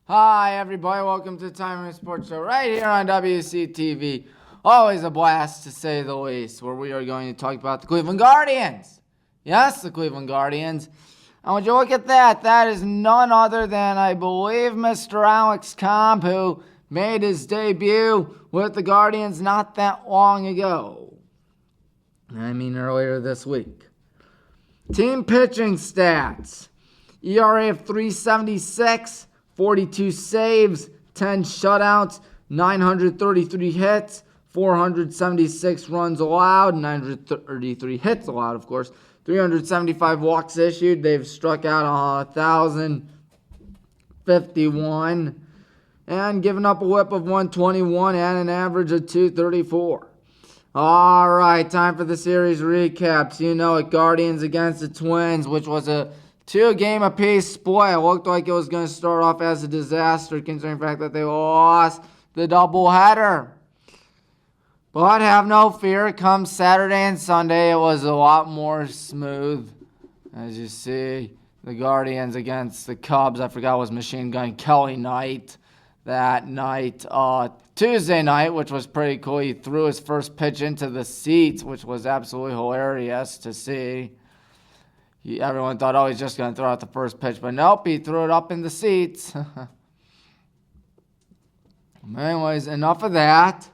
Hi, everybody. Welcome to the Tommy Maroon Sports Show right here on WCTV. Always a blast, to say the least, where we are going to talk about the Cleveland Guardians. Yes, the Cleveland Guardians. And would you look at that? That is none other than, I believe, Mr. Alex Cobb, who made his debut with the Guardians not that long ago. I mean, earlier this week. Team pitching stats. ERA of 3.76. 42 saves, 10 shutouts, 933 hits, 476 runs allowed, 933 hits allowed, of course, 375 walks issued. They've struck out 1,051 and given up a whip of 121 and an average of 234. All right, time for the series recaps. You know it, Guardians against the Twins, which was a 2-game apiece split. It looked like it was going to start off as a disaster, considering the fact that they lost the doubleheader. But have no fear, come Saturday and Sunday, it was a lot more smooth. As you see, the Guardians against the Cubs. I forgot it was Machine Gun Kelly night that night. Tuesday night, which was pretty cool. He threw his first pitch into the seats, which was absolutely hilarious to see. Everyone thought, oh, he's just going to throw out the first pitch. But nope, he threw it up in the seats. Anyways, enough of that.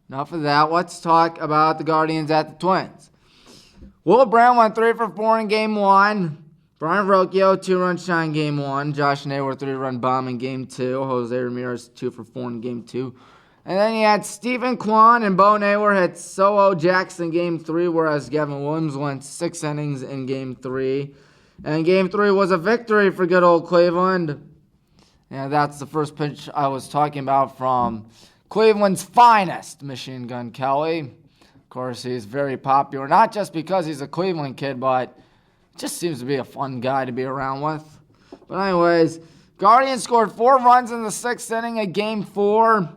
Let's talk about the Guardians at the Twins. Will Brown went 3 for 4 in Game 1. Brian Rocchio, 2-run shot in Game 1. Josh Naylor, 3-run bomb in Game 2. Jose Ramirez, 2 for 4 in Game 2. And then you had Stephen Kwan and Bo Naylor hit solo jacks in Game 3, whereas Gavin Williams went 6 innings in Game 3. And Game 3 was a victory for good old Cleveland. And that's the first pitch I was talking about from Cleveland's finest, Machine Gun Kelly. Of course, he's very popular, not just because he's a Cleveland kid, but just seems to be a fun guy to be around with. But anyways, Guardians scored 4 runs in the 6th inning of Game 4.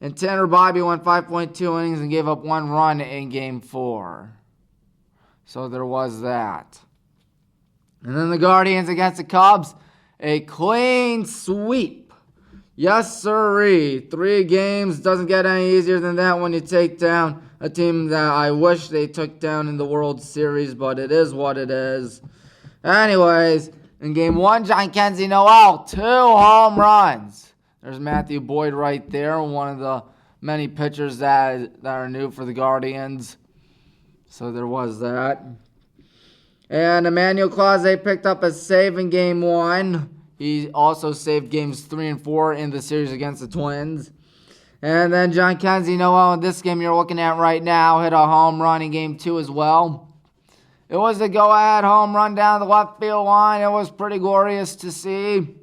And Tanner Bobby went 5.2 innings and gave up 1 run in Game 4. So there was that. And then the Guardians against the Cubs, a clean sweep. Yes, sirree. 3 games. Doesn't get any easier than that when you take down a team that I wish they took down in the World Series, but it is what it is. Anyways, in Game 1, John Kenzie Noel, 2 home runs. There's Matthew Boyd right there, one of the many pitchers that are new for the Guardians. So there was that. And Emmanuel Clase picked up a save in Game 1. He also saved Games 3 and 4 in the series against the Twins. And then John Kenzie Noel in this game you're looking at right now hit a home run in Game 2 as well. It was a go-ahead home run down the left field line. It was pretty glorious to see.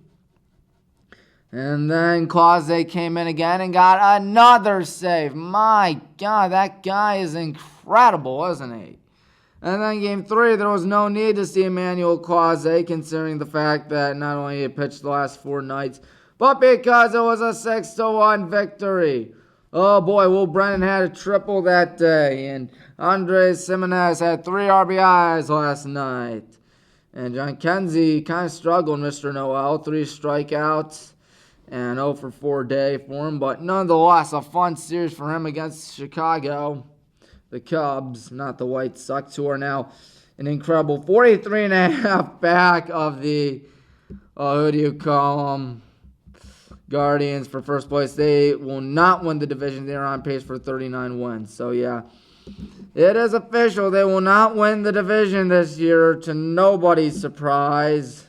And then Clase came in again and got another save. My God, that guy is incredible, isn't he? And then Game 3, there was no need to see Emmanuel Clase, considering the fact that not only he pitched the last 4 nights, but because it was a 6-1 victory. Oh boy, Will Brennan had a triple that day, and Andres Jimenez had 3 RBIs last night. And John Kenzie kind of struggled, Mr. Noel, 3 strikeouts. And 0 for 4 day for him. But nonetheless, a fun series for him against Chicago. The Cubs, not the White Sox, who are now an incredible 43.5 back of the, who do you call them, Guardians for first place. They will not win the division. They're on pace for 39 wins. So, yeah, it is official. They will not win the division this year, to nobody's surprise.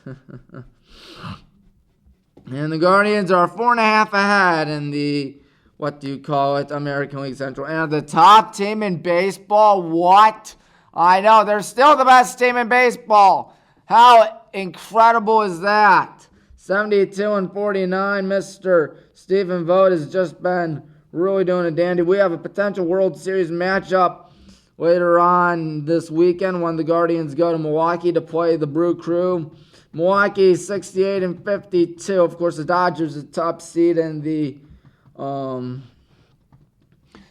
And the Guardians are 4.5 ahead in the, American League Central. And the top team in baseball, what? I know, they're still the best team in baseball. How incredible is that? 72-49, Mr. Stephen Vogt has just been really doing a dandy. We have a potential World Series matchup later on this weekend when the Guardians go to Milwaukee to play the Brew Crew. Milwaukee 68-52. Of course, the Dodgers are the top seed in the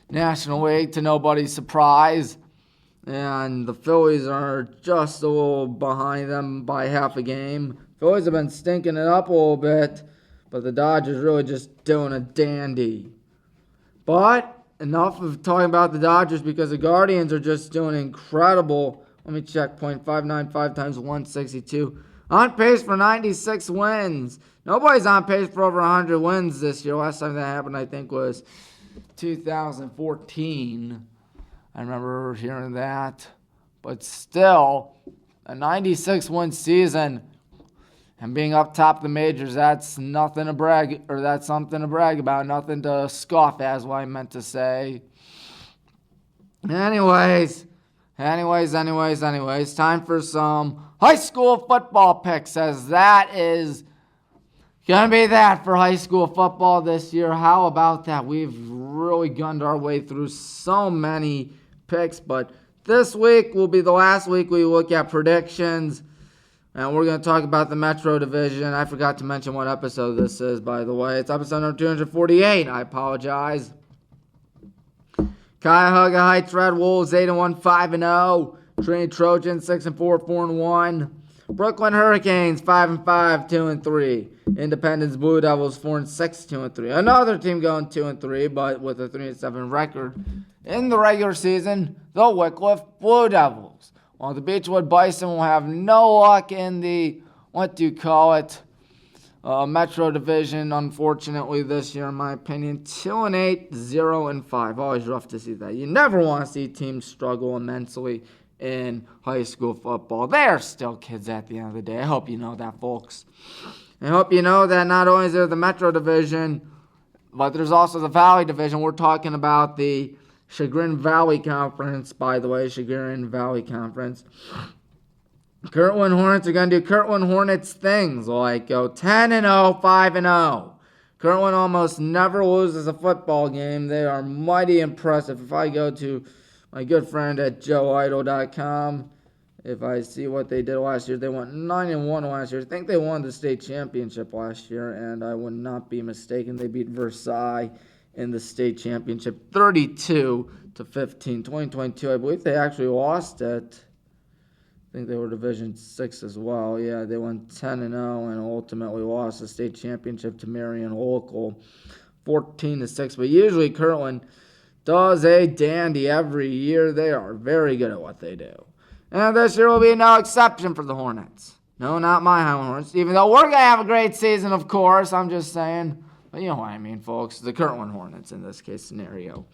National League, to nobody's surprise. And the Phillies are just a little behind them by half a game. Phillies have been stinking it up a little bit. But the Dodgers really just doing a dandy. But enough of talking about the Dodgers because the Guardians are just doing incredible. Let me check. .595 times 162. On pace for 96 wins. Nobody's on pace for over 100 wins this year. Last time that happened, I think, was 2014. I remember hearing that. But still, a 96-win season and being up top of the majors, that's nothing to brag, or that's something to brag about, nothing to scoff at is what I meant to say. Anyways, time for some high school football picks, as that is going to be that for high school football this year. How about that? We've really gunned our way through so many picks, but this week will be the last week we look at predictions, and we're going to talk about the Metro Division. I forgot to mention what episode this is, by the way. It's episode number 248. I apologize. Cuyahoga Heights Red Wolves 8-1, 5-0. Trinity Trojans 6-4, 4-1. Brooklyn Hurricanes 5-5, 2-3. Independence Blue Devils 4-6, 2-3. Another team going 2-3, but with a 3-7 record in the regular season. The Wycliffe Blue Devils. While the Beechwood Bison will have no luck in the Metro Division, unfortunately, this year, in my opinion. 2-8, 0-5. Always rough to see that. You never want to see teams struggle immensely in high school football. They're still kids at the end of the day. I hope you know that, folks. I hope you know that not only is there the Metro Division, but there's also the Valley Division. We're talking about the Chagrin Valley Conference, by the way. Chagrin Valley Conference. Kirtland Hornets are going to do Kirtland Hornets things, like go 10-0, 5-0. Kirtland almost never loses a football game. They are mighty impressive. If I go to my good friend at joeidle.com, if I see what they did last year, they went 9-1 last year. I think they won the state championship last year, and I would not be mistaken. They beat Versailles in the state championship 32-15. 2022, I believe they actually lost it. I think they were Division 6 as well. Yeah, they went 10-0 and ultimately lost the state championship to Marion Local 14-6. But usually Kirtland does a dandy every year. They are very good at what they do. And this year will be no exception for the Hornets. No, not my Highland Hornets. Even though we're going to have a great season, of course. I'm just saying. But you know what I mean, folks. The Kirtland Hornets in this case scenario.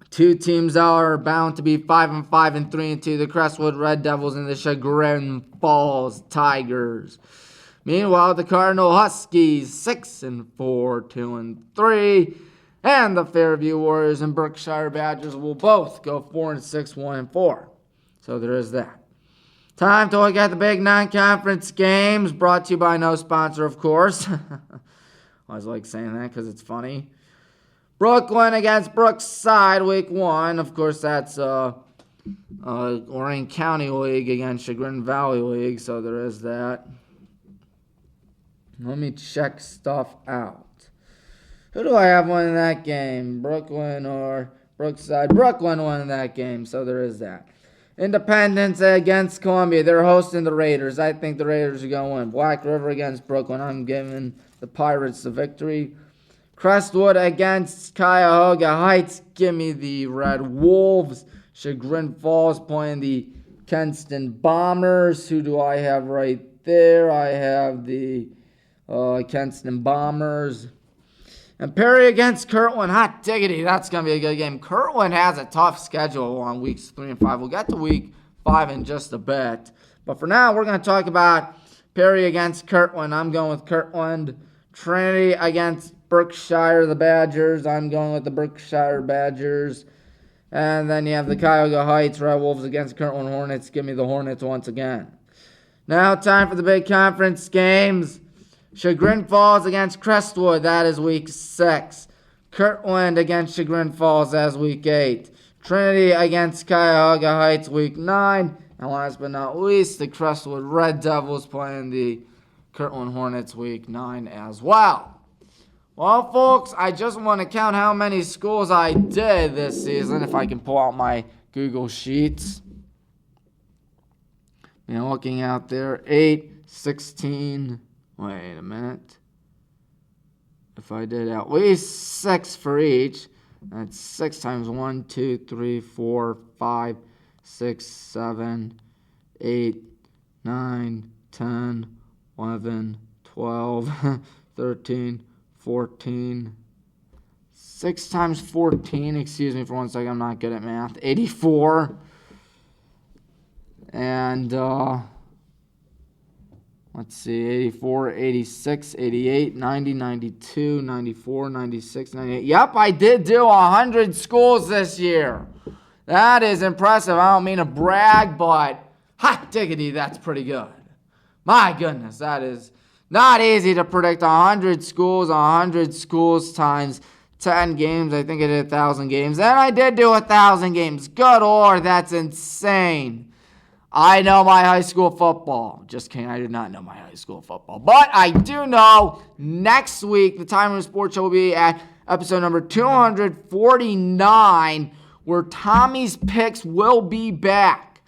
Two teams are bound to be 5-5 and 3-2. The Crestwood Red Devils and the Chagrin Falls Tigers. Meanwhile, the Cardinal Huskies 6-4, 2-3. And the Fairview Warriors and Berkshire Badgers will both go 4-6, 1-4. So there is that. Time to look at the big non-conference games, brought to you by no sponsor, of course. I always like saying that because it's funny. Brooklyn against Brookside, week 1. Of course, that's Lorraine County League against Chagrin Valley League, so there is that. Let me check stuff out. Who do I have winning that game? Brooklyn or Brookside? Brooklyn won that game, so there is that. Independence against Columbia. They're hosting the Raiders. I think the Raiders are going to win. Black River against Brooklyn. I'm giving the Pirates the victory. Crestwood against Cuyahoga Heights. Give me the Red Wolves. Chagrin Falls playing the Kenston Bombers. Who do I have right there? I have the Kenston Bombers. And Perry against Kirtland. Hot diggity. That's going to be a good game. Kirtland has a tough schedule on weeks 3 and 5. We'll get to week 5 in just a bit. But for now, we're going to talk about Perry against Kirtland. I'm going with Kirtland. Trinity against Berkshire, the Badgers. I'm going with the Berkshire Badgers. And then you have the Cuyahoga Heights Red Wolves against Kirtland Hornets. Give me the Hornets once again. Now time for the big conference games. Chagrin Falls against Crestwood. That is week 6. Kirtland against Chagrin Falls. That is week 8. Trinity against Cuyahoga Heights week 9. And last but not least, the Crestwood Red Devils playing the Kirtland Hornets week 9 as well. Well, folks, I just want to count how many schools I did this season, if I can pull out my Google Sheets. Looking out there, 8, 16, wait a minute. if I did at least 6 for each, that's 6 times 1, 2, 3, 4, 5, 6, 7, 8, 9, 10, 11, 12, 13, 14. 6 times 14, excuse me for 1 second, I'm not good at math. 84. And, let's see, 84, 86, 88, 90, 92, 94, 96, 98. Yep, I did do 100 schools this year. That is impressive. I don't mean to brag, but hot diggity, that's pretty good. My goodness, that is not easy to predict 100 schools times 10 games. I think I did 1,000 games. And I did do 1,000 games. Good Lord, that's insane. I know my high school football. Just kidding, I did not know my high school football. But I do know next week, the Tommy Maroon Sports Show will be at episode number 249, where Tommy's Picks will be back.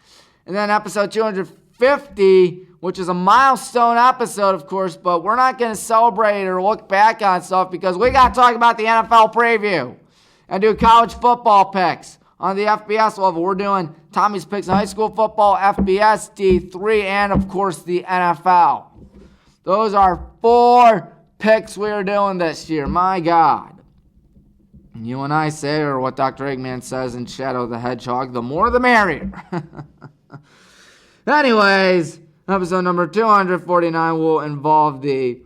And then episode 250, which is a milestone episode, of course, but we're not going to celebrate or look back on stuff because we got to talk about the NFL preview and do college football picks. On the FBS level, we're doing Tommy's Picks in high school football, FBS, D3, and, of course, the NFL. Those are 4 picks we're doing this year. My God. You and I say, or what Dr. Eggman says in Shadow the Hedgehog, the more the merrier. Anyways, episode number 249 will involve the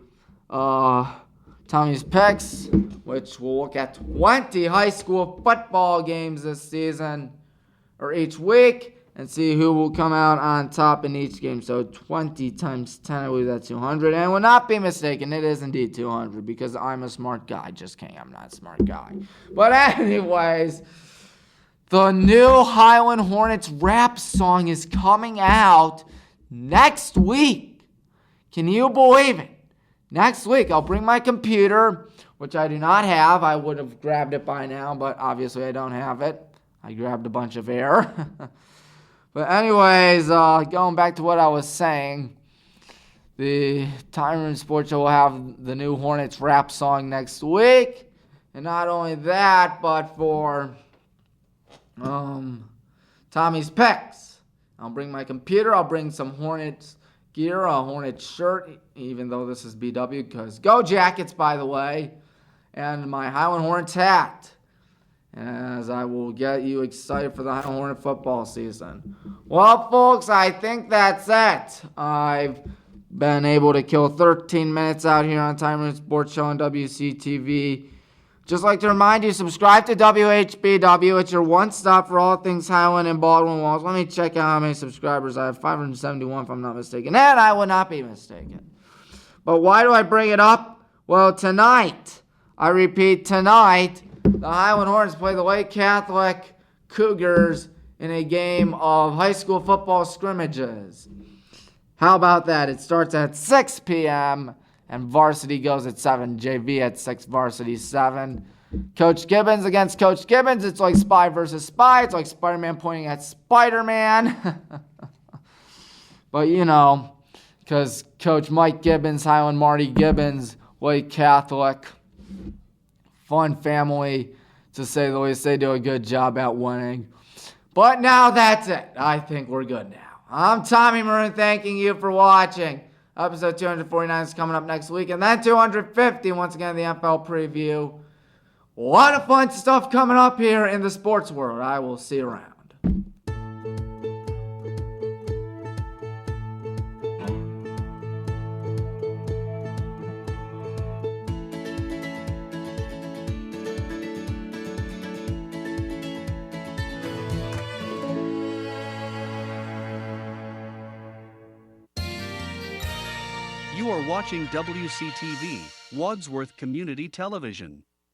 Tommy's Picks, which will look at 20 high school football games this season, or each week, and see who will come out on top in each game. So 20 times 10, I believe that's 200. And will not be mistaken, it is indeed 200 because I'm a smart guy. Just kidding, I'm not a smart guy. But anyways, the new Highland Hornets rap song is coming out next week. Can you believe it? Next week, I'll bring my computer, which I do not have. I would have grabbed it by now, but obviously I don't have it. I grabbed a bunch of air. But anyways, going back to what I was saying, the Tommy Maroon Sports Show will have the new Hornets rap song next week. And not only that, but for Tommy's Picks, I'll bring my computer. I'll bring some Hornets gear, a Hornets shirt, even though this is BW, because go Jackets, by the way, and my Highland Hornets hat, as I will get you excited for the Highland Hornet football season. Well, folks, I think that's it. I've been able to kill 13 minutes out here on Tommy Maroon Sports Show on WCTV. Just like to remind you, subscribe to WHBW. It's your one stop for all things Highland and Baldwin Wallace. Let me check out how many subscribers I have. 571 if I'm not mistaken. And I would not be mistaken. But why do I bring it up? Well, tonight, I repeat, tonight, the Highland Hornets play the Lake Catholic Cougars in a game of high school football scrimmages. How about that? It starts at 6 p.m., and varsity goes at 7. JV at 6, varsity 7. Coach Gibbons against Coach Gibbons. It's like spy versus spy. It's like Spider-Man pointing at Spider-Man. But, you know, because Coach Mike Gibbons, Highland Marty Gibbons, Lake Catholic, fun family, to say the least. They do a good job at winning. But now that's it. I think we're good now. I'm Tommy Maroon, thanking you for watching. Episode 249 is coming up next week. And then 250, once again, the NFL preview. A lot of fun stuff coming up here in the sports world. I will see you around. You are watching WCTV, Wadsworth Community Television.